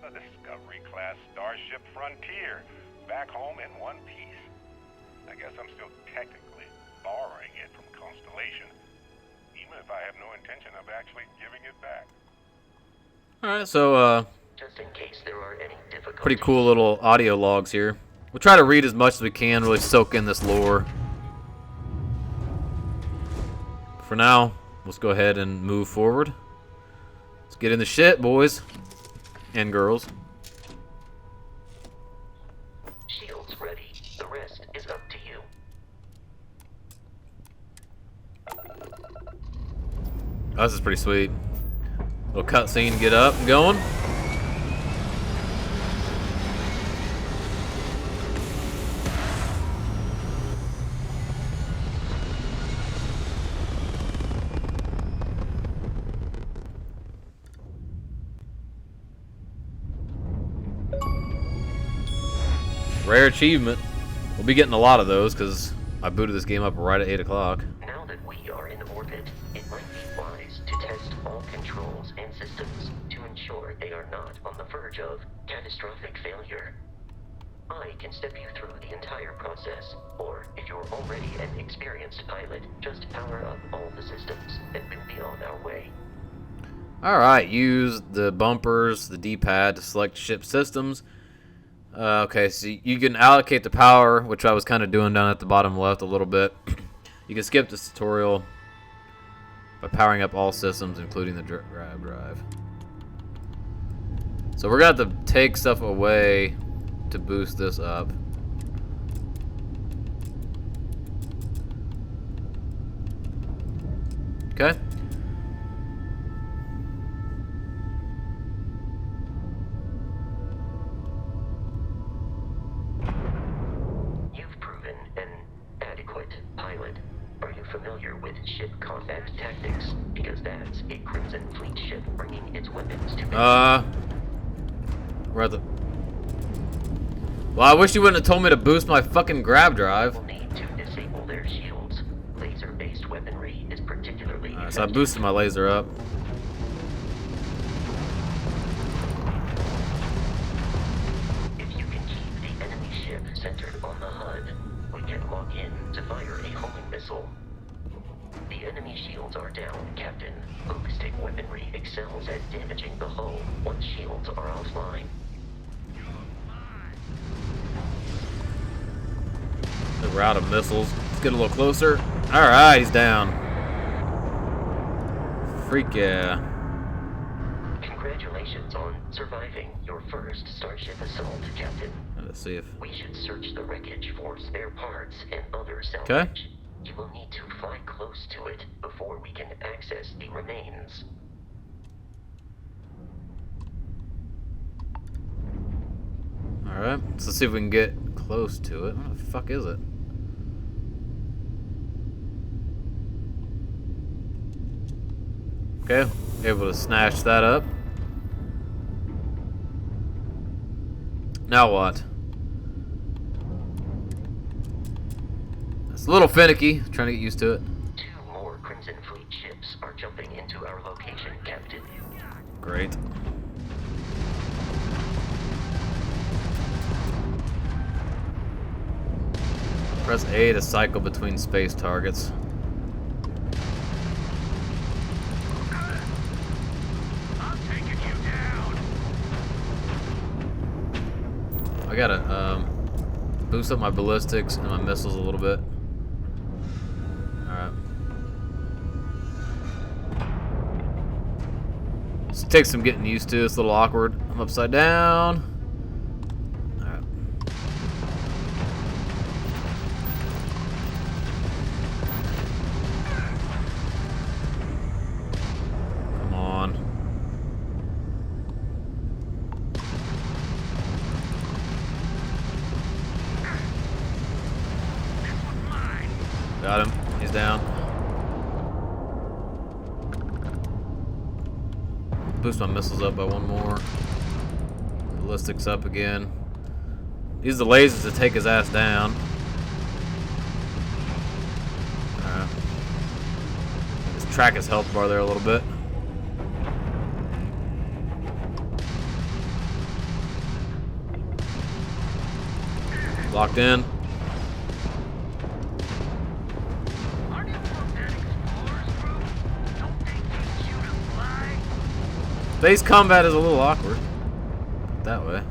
S6: the Discovery-class Starship Frontier, back home in one piece. I guess I'm still technically borrowing it from Constellation, even if I have no intention of actually giving it back.
S1: Alright, so
S7: Just in case there are any difficulties.
S1: pretty cool little audio logs here. We'll try to read as much as we can, really soak in this lore. For now, let's go ahead and move forward. Let's get in the shit, boys and girls.
S7: Shields ready. The rest is up to you.
S1: Oh, this is pretty sweet. Little cutscene, get up and going. Rare achievement. We'll be getting a lot of those because I booted this game up right at 8 o'clock.
S7: Now that we are in orbit, it might be wise to test all controls and systems to ensure they are not on the verge of catastrophic failure. I can step you through the entire process, or if you're already an experienced pilot, just power up all the systems and we'll be on our way.
S1: Alright, use the bumpers, the D-pad to select ship systems. Okay, so you can allocate the power, which I was kind of doing down at the bottom left a little bit. You can skip this tutorial by powering up all systems, including the grab drive. So we're going to have to take stuff away to boost this up. Okay.
S7: You've proven an adequate pilot. Are you familiar with ship combat tactics? Because that's a Crimson Fleet ship bringing its weapons to
S1: We're at the... Well, I wish you wouldn't have told me to boost my fucking grab drive.
S7: We'll need to disable their shields. Laser-based weaponry is particularly
S1: Alright, so I boosted my laser up.
S7: If you can keep the enemy ship centered on the HUD, we can lock in to fire a homing missile. The enemy shields are down, Captain. Ballistic weaponry excels at damaging the hull once shields are offline.
S1: The route of missiles. Let's get a little closer. Alright, he's down. Freak yeah.
S7: Congratulations on surviving your first Starship assault, Captain.
S1: Let's see if...
S7: We should search the wreckage for spare parts and other salvage.
S1: Okay.
S7: You will need to fly close to it before we can access the remains.
S1: Alright, so let's see if we can get close to it. What the fuck is it? Okay, able to snatch that up. Now what? It's a little finicky, trying to get used to it.
S7: 2 more Crimson Fleet ships are jumping into our location, Captain.
S1: Great. Press A to cycle between space targets. gotta boost up my ballistics and my missiles a little bit. Alright. This takes some getting used to. It's a little awkward. I'm upside down. Alright. Come on. Got him. He's down. Boost my missiles up by one more. Ballistics up again. Use the lasers to take his ass down. Alright. Just track his health bar there a little bit. Locked in. Base combat is a little awkward. That way.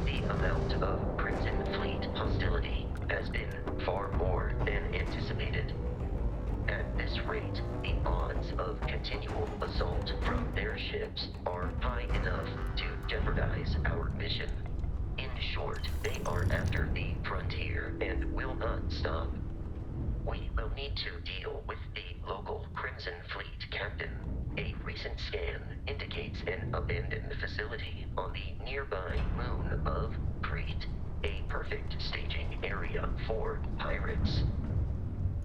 S7: The amount of Crimson Fleet hostility has been far more than anticipated. At this rate, the odds of continual assault from their ships are high enough to jeopardize our mission. In short, they are after the frontier and will not stop. We will need to deal with the local Crimson Fleet captain. A recent scan indicates an abandoned facility on the nearby moon of Crete, a perfect staging area for pirates.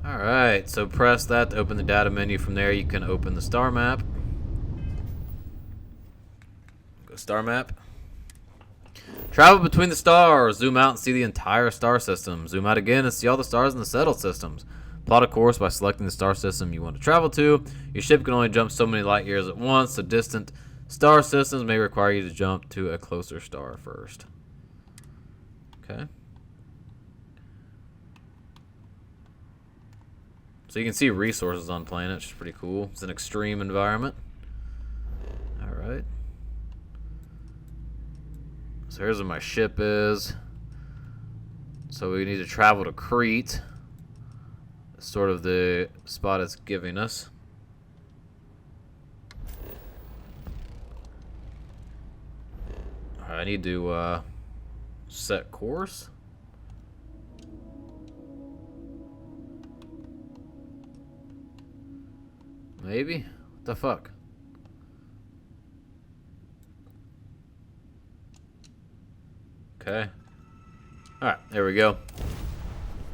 S1: Alright, so press that to open the data menu. From there you can open the star map. Go star map. Travel between the stars. Zoom out and see the entire star system. Zoom out again and see all the stars in the settled systems. Plot a course by selecting the star system you want to travel to. Your ship can only jump so many light years at once, so distant star systems may require you to jump to a closer star first. Okay. So you can see resources on planet, which is pretty cool. It's an extreme environment. Alright. So here's where my ship is. So we need to travel to Crete. Sort of the spot it's giving us. I need to set course. Maybe? What the fuck? Okay. Alright, there we go.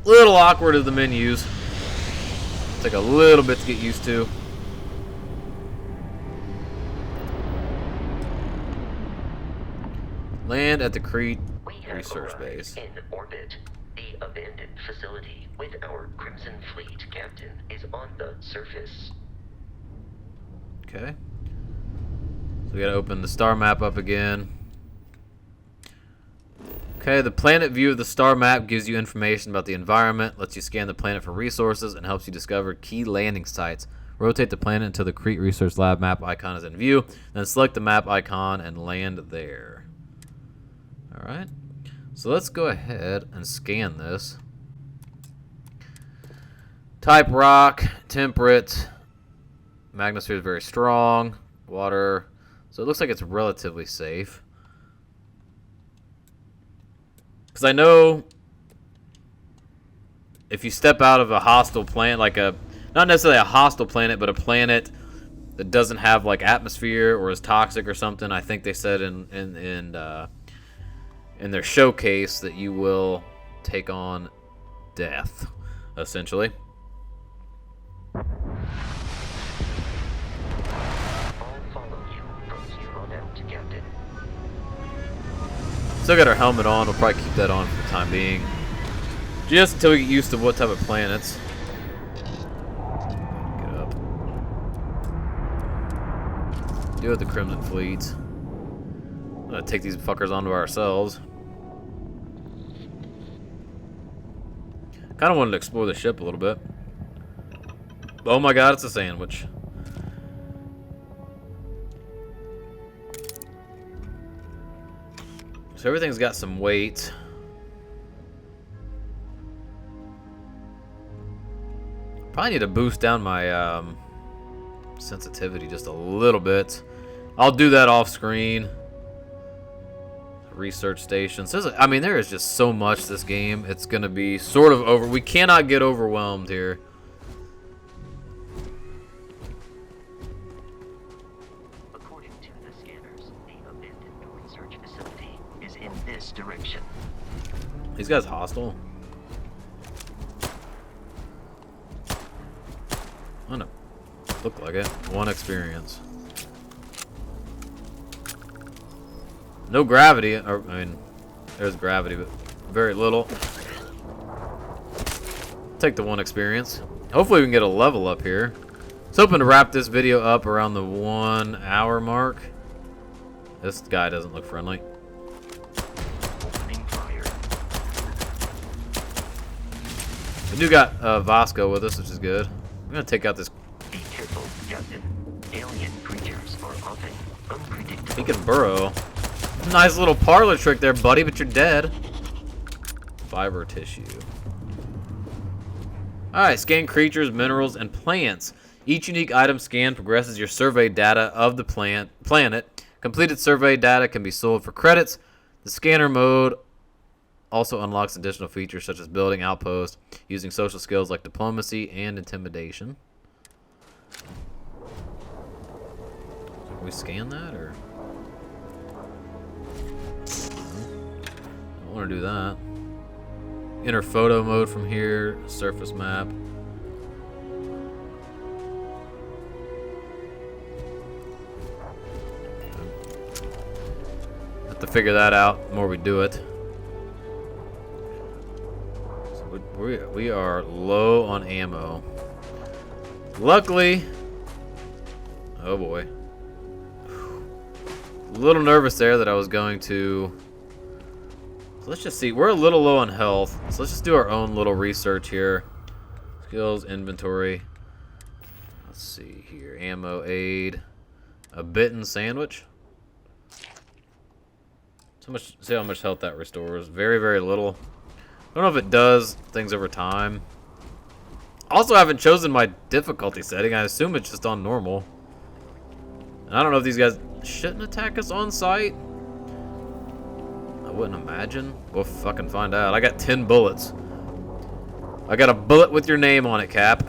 S1: Little awkward of the menus. Take a little bit to get used to. Land at the Crete research base.
S7: In orbit, the abandoned facility with our Crimson Fleet captain is on the surface.
S1: Okay. So we gotta open the star map up again. Okay, the planet view of the star map gives you information about the environment, lets you scan the planet for resources, and helps you discover key landing sites. Rotate the planet until the Crete Research Lab map icon is in view, then select the map icon and land there. Alright, so let's go ahead and scan this. Type rock, temperate, magnosphere is very strong, water, so it looks like it's relatively safe. Because I know if you step out of a hostile planet, like not necessarily a hostile planet, but a planet that doesn't have like atmosphere or is toxic or something, I think they said in their showcase that you will take on death, essentially.
S7: I'll follow you from here on out, Captain.
S1: Still got our helmet on. We'll probably keep that on for the time being. Just until we get used to what type of planets. Get up. Deal with the Crimson Fleet. I'm gonna take these fuckers onto ourselves. Kinda wanted to explore the ship a little bit. Oh my god, it's a sandwich. So everything's got some weight. Probably need to boost down my sensitivity just a little bit. I'll do that off screen. Research station. So I mean, there is just so much this game. It's gonna be sort of over. We cannot get overwhelmed here.
S7: According to the scanners, the abandoned research facility is in this direction.
S1: These guys hostile. I don't know. Look like it. One experience. No gravity, or, I mean, there's gravity, but very little. Take the one experience. Hopefully we can get a level up here. I was hoping to wrap this video up around the 1 hour mark. This guy doesn't look friendly.
S7: Opening fire.
S1: We do got Vasco with us, which is good. I'm gonna take out this.
S7: Be careful, Captain. Alien creatures are often unpredictable.
S1: He can burrow. Nice little parlor trick there, buddy, but you're dead. Fiber tissue. Alright, scan creatures, minerals, and plants. Each unique item scanned progresses your survey data of the planet. Completed survey data can be sold for credits. The scanner mode also unlocks additional features such as building outposts, using social skills like diplomacy and intimidation. Can we scan that, or? I want to do that. Enter photo mode from here. Surface map. Have to figure that out the more we do it. So we are low on ammo. Luckily, oh boy, a little nervous there that I was going to. So let's just see. We're a little low on health, so let's just do our own little research here. Skills, inventory. Let's see here. Ammo, aid, a bitten sandwich. So much. See how much health that restores. Very, very little. I don't know if it does things over time. Also, I haven't chosen my difficulty setting. I assume it's just on normal. And I don't know if these guys shouldn't attack us on sight. I wouldn't imagine. We'll fucking find out. I got 10 bullets. I got a bullet with your name on it, Cap.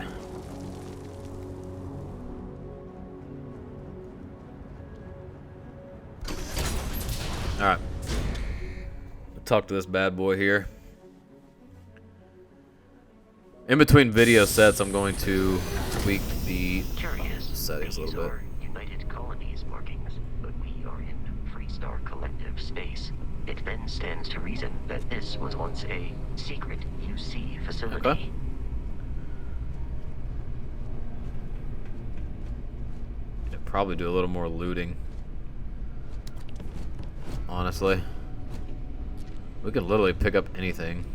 S1: Alright. Talk to this bad boy here. In between video sets, I'm going to tweak the settings a little bit.
S7: United Colonies markings, but we are in Freestar Collective space. It then stands to reason that this was once a secret UC facility.
S1: Okay. I'd probably do a little more looting. Honestly. We could literally pick up anything.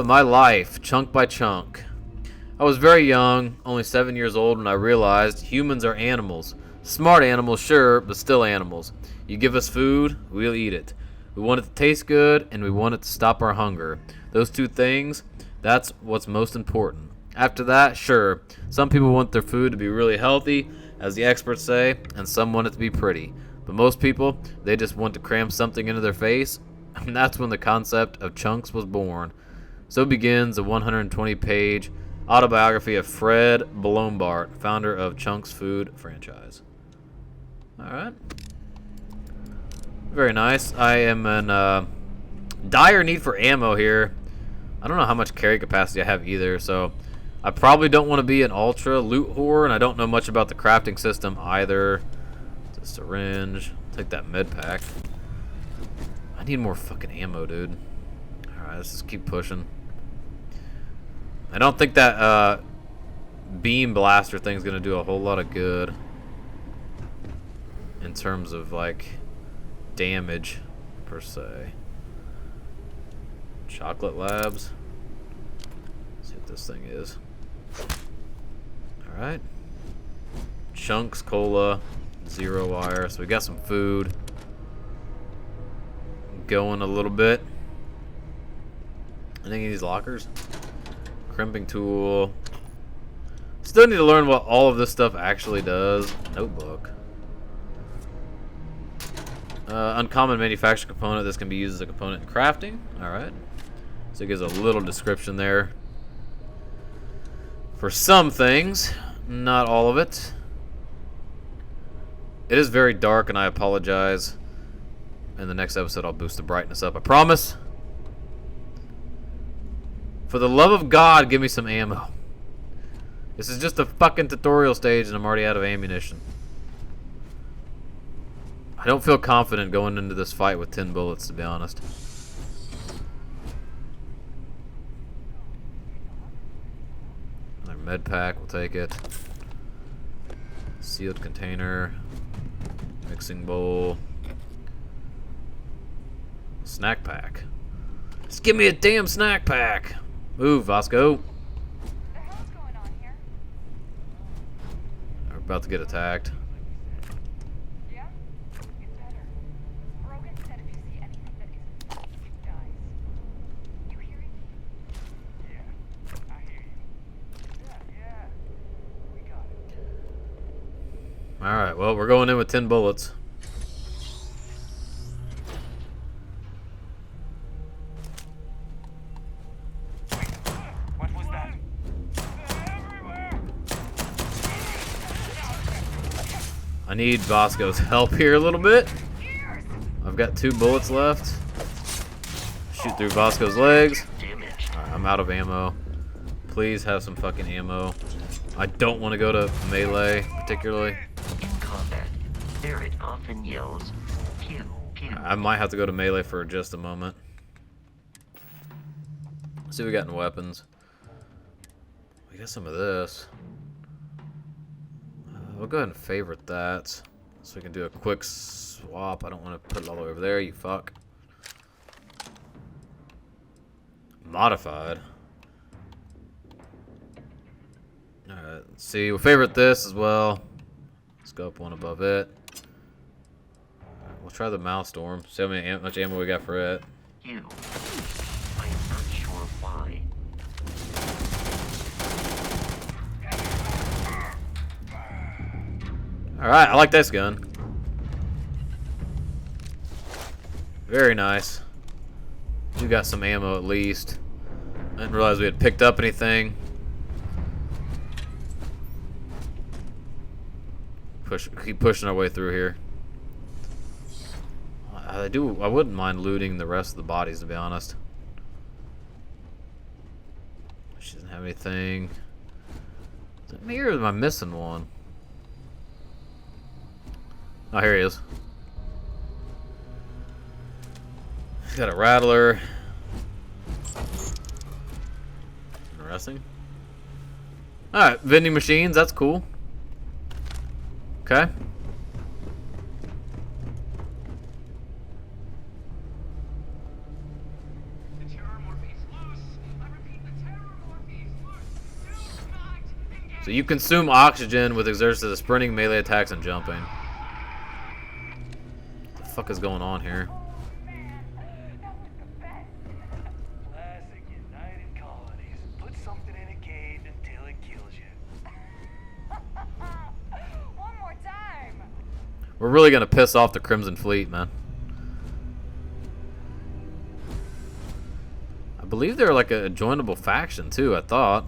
S1: My life, chunk by chunk. I was very young, only 7 years old, when I realized humans are animals. Smart animals, sure, but still animals. You give us food, we'll eat it. We want it to taste good, and we want it to stop our hunger. Those two things, that's what's most important. After that, sure, some people want their food to be really healthy, as the experts say, and some want it to be pretty. But most people, they just want to cram something into their face, and that's when the concept of chunks was born. So begins the 120-page autobiography of Fred Blombart, founder of Chunks Food franchise. Alright. Very nice. I am in dire need for ammo here. I don't know how much carry capacity I have either, so I probably don't want to be an ultra loot whore, and I don't know much about the crafting system either. It's a syringe. Take that med pack. I need more fucking ammo, dude. Alright, let's just keep pushing. I don't think that beam blaster thing's gonna do a whole lot of good in terms of like damage per se. Chocolate labs. Let's see what this thing is. Alright. Chunks, cola, zero wire. So we got some food. going a little bit. Any of these lockers? Crimping tool. Still need to learn what all of this stuff actually does. Notebook. Uncommon manufacturing component. This can be used as a component in crafting. Alright. So it gives a little description there. For some things. Not all of it. It is very dark and I apologize. In the next episode I'll boost the brightness up. I promise. For the love of God, give me some ammo. This is just a fucking tutorial stage and I'm already out of ammunition. I don't feel confident going into this fight with 10 bullets, to be honest. Another med pack, we'll take it. Sealed container. Mixing bowl. Snack pack. Just give me a damn snack pack. Move, Vasco. We're about to get attacked.
S8: Yeah? It's better. Rogan said if you see anything that isn't you guys. You hearing me? Yeah, I hear you. Yeah. We got it.
S1: Alright, well, we're going in with 10 bullets.
S4: What was that?
S1: I need Vasco's help here a little bit. I've got 2 bullets left. Shoot through Vasco's legs. Alright, I'm out of ammo. Please have some fucking ammo. I don't want to go to melee, particularly.
S7: In combat, Barrett often yells, pew, pew.
S1: I might have to go to melee for just a moment. Let's see what we got in weapons. We got some of this. We'll go ahead and favorite that. So we can do a quick swap. I don't want to put it all the way over there, you fuck. Modified. Alright, let's see. We'll favorite this as well. Let's go up one above it. Alright, we'll try the Mouse Storm. See how much ammo we got for it.
S7: You. I am not sure why.
S1: Alright, I like this gun. Very nice. We got some ammo at least. I didn't realize we had picked up anything. Keep pushing our way through here. I wouldn't mind looting the rest of the bodies, to be honest. She doesn't have anything. Is it me or am I missing one? Oh, here he is. He's got a rattler. Interesting. Alright, vending machines, that's cool. Okay.
S4: The terror morphe's loose. I repeat, the terror morphe's loose. Do not engage.
S1: So you consume oxygen with exerts to the sprinting, melee attacks, and jumping. What the fuck is going on here?
S4: Classic United Colonies. Put something in a cage until it kills you.
S8: One more time.
S1: We're really gonna piss off the Crimson Fleet, man. I believe they're like a joinable faction too, I thought.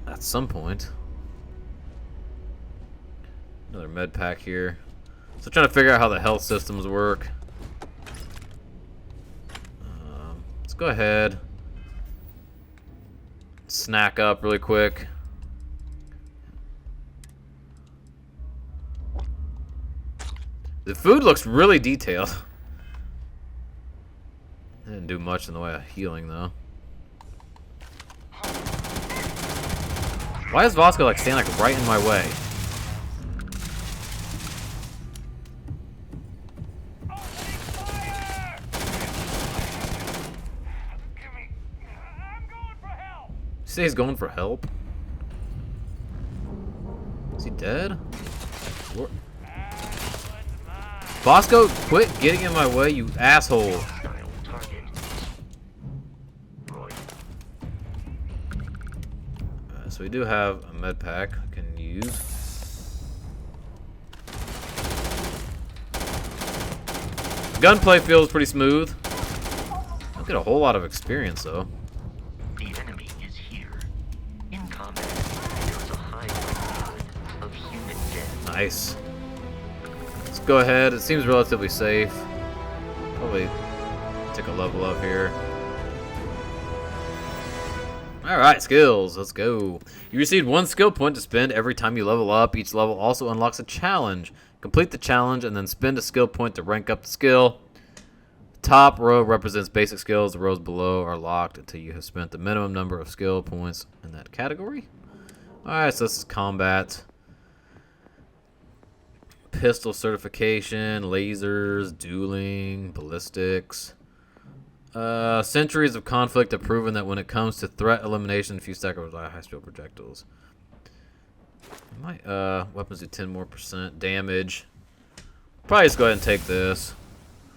S1: At some point. Another med pack here. So trying to figure out how the health systems work. Let's go ahead. Snack up really quick. The food looks really detailed. Didn't do much in the way of healing though. Why is Vasco like standing like right in my way? You say he's going for help? Is he dead? Bosco, quit getting in my way, you asshole.
S7: Hostile target. Roy.
S1: So we do have a med pack I can use. Gunplay feels pretty smooth. I don't get a whole lot of experience though.
S7: The enemy is here. In combat, there is a high likelihood of human death.
S1: Nice. Let's go ahead. It seems relatively safe. Probably take a level up here. Alright, skills. Let's go. You receive 1 skill point to spend every time you level up. Each level also unlocks a challenge. Complete the challenge and then spend a skill point to rank up the skill. The top row represents basic skills. The rows below are locked until you have spent the minimum number of skill points in that category. Alright, so this is combat. Pistol certification, lasers, dueling, ballistics. Centuries of conflict have proven that when it comes to threat elimination, few sacrifice high-speed projectiles. Weapons do 10% more damage. Probably just go ahead and take this.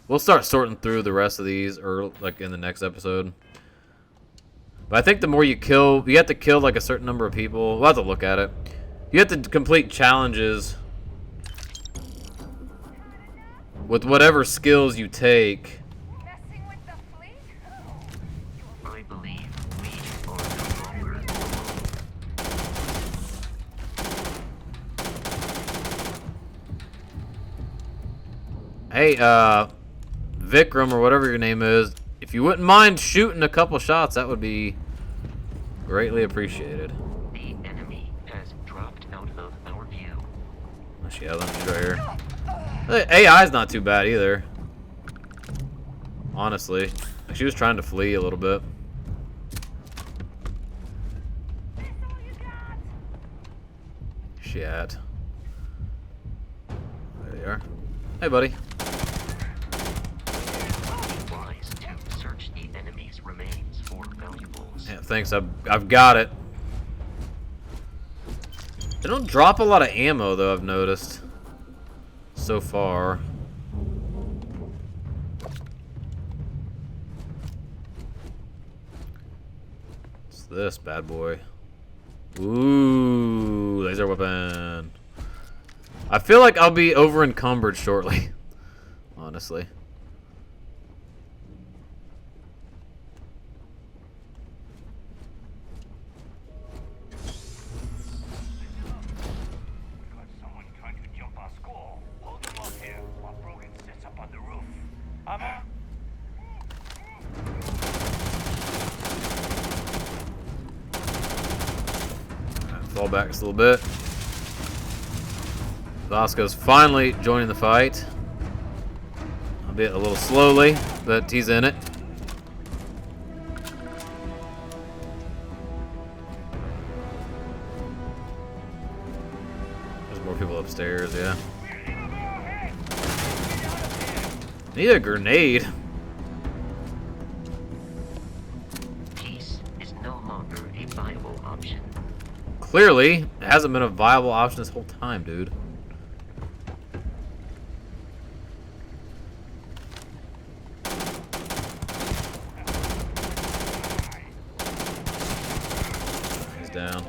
S1: We'll start sorting through the rest of these, or like in the next episode. But I think the more you kill, you have to kill like a certain number of people. We'll have to look at it. You have to complete challenges with whatever skills you take.
S8: Messing with the fleet?
S7: I believe we are no longer alone.
S1: Hey, Vikram or whatever your name is, if you wouldn't mind shooting a couple shots, that would be greatly appreciated.
S7: The enemy has dropped out of our view.
S1: Actually, yeah, let me try here. The AI's not too bad either. Honestly. Like, she was trying to flee a little bit. She at? There they are. Hey, buddy.
S7: Wise to search the enemy's remains for valuables.
S1: Yeah, thanks. I've got it. They don't drop a lot of ammo though, I've noticed. So far. What's this bad boy? Ooh, laser weapon. I feel like I'll be over encumbered shortly. Honestly.
S9: Got someone trying to jump our school. Hold them up here while Brogan sits up on the roof. I'm out.
S1: Fall back just a little bit. Vasco's finally joining the fight. Albeit a little slowly, but he's in it. There's more people upstairs, yeah. Need a grenade.
S7: Peace is no longer a viable option.
S1: Clearly, it hasn't been a viable option this whole time, dude. He's down.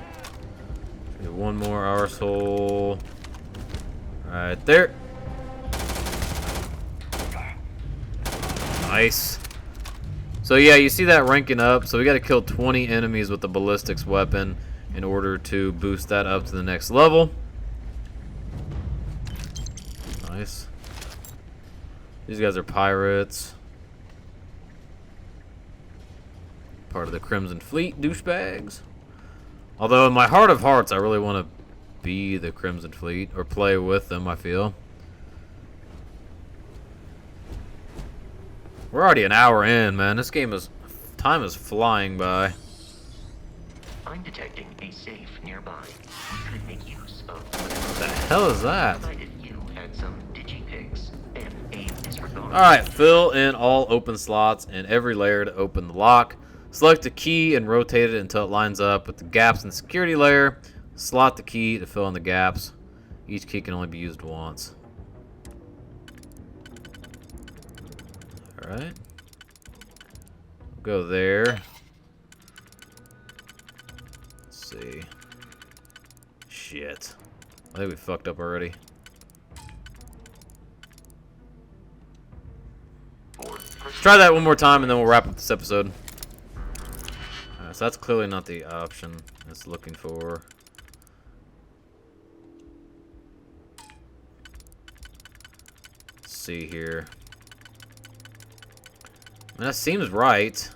S1: Get one more arsehole. Right there. Nice. So yeah, you see that ranking up. So we got to kill 20 enemies with the ballistics weapon in order to boost that up to the next level. Nice. These guys are pirates. Part of the Crimson Fleet, douchebags. Although in my heart of hearts, I really want to be the Crimson Fleet or play with them, I feel. We're already an hour in, man. This game is... time is flying by.
S7: I'm detecting a safe nearby. We could make use of
S1: What the hell is that?
S7: provided you had some digipigs and a disregard.
S1: Alright, fill in all open slots in every layer to open the lock. Select a key and rotate it until it lines up with the gaps in the security layer. Slot the key to fill in the gaps. Each key can only be used once. Alright. Go there. Let's see. Shit. I think we fucked up already. Let's try that one more time and then we'll wrap up this episode. Alright, so that's clearly not the option it's looking for. Let's see here. I mean, that seems right.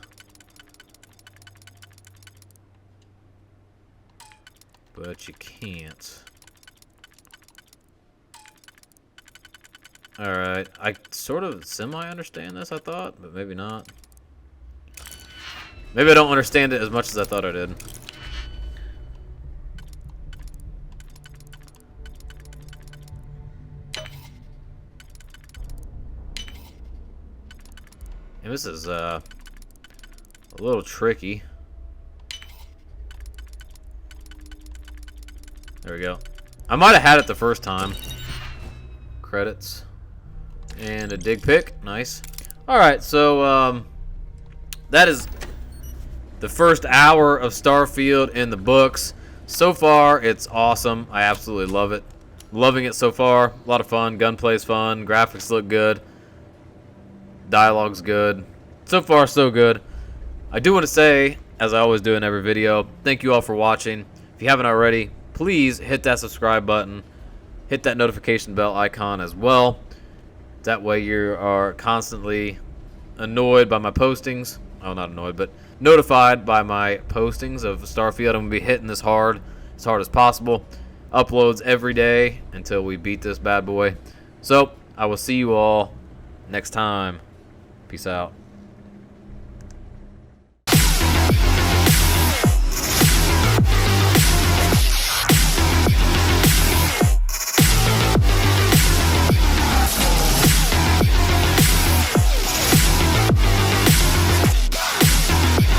S1: But you can't. Alright, I sort of semi-understand this, I thought, but maybe not. Maybe I don't understand it as much as I thought I did. And this is a little tricky. There we go. I might have had it the first time. Credits. And a dig pick. Nice. Alright, so that is the first hour of Starfield in the books. So far, it's awesome. I absolutely love it. Loving it so far. A lot of fun. Gunplay's fun. Graphics look good. Dialogue's good. So far, so good. I do want to say, as I always do in every video, thank you all for watching. If you haven't already, please hit that subscribe button. Hit that notification bell icon as well. That way you are constantly annoyed by my postings. Oh, not annoyed, but notified by my postings of Starfield. I'm going to be hitting this hard as possible. Uploads every day until we beat this bad boy. So, I will see you all next time. Peace out.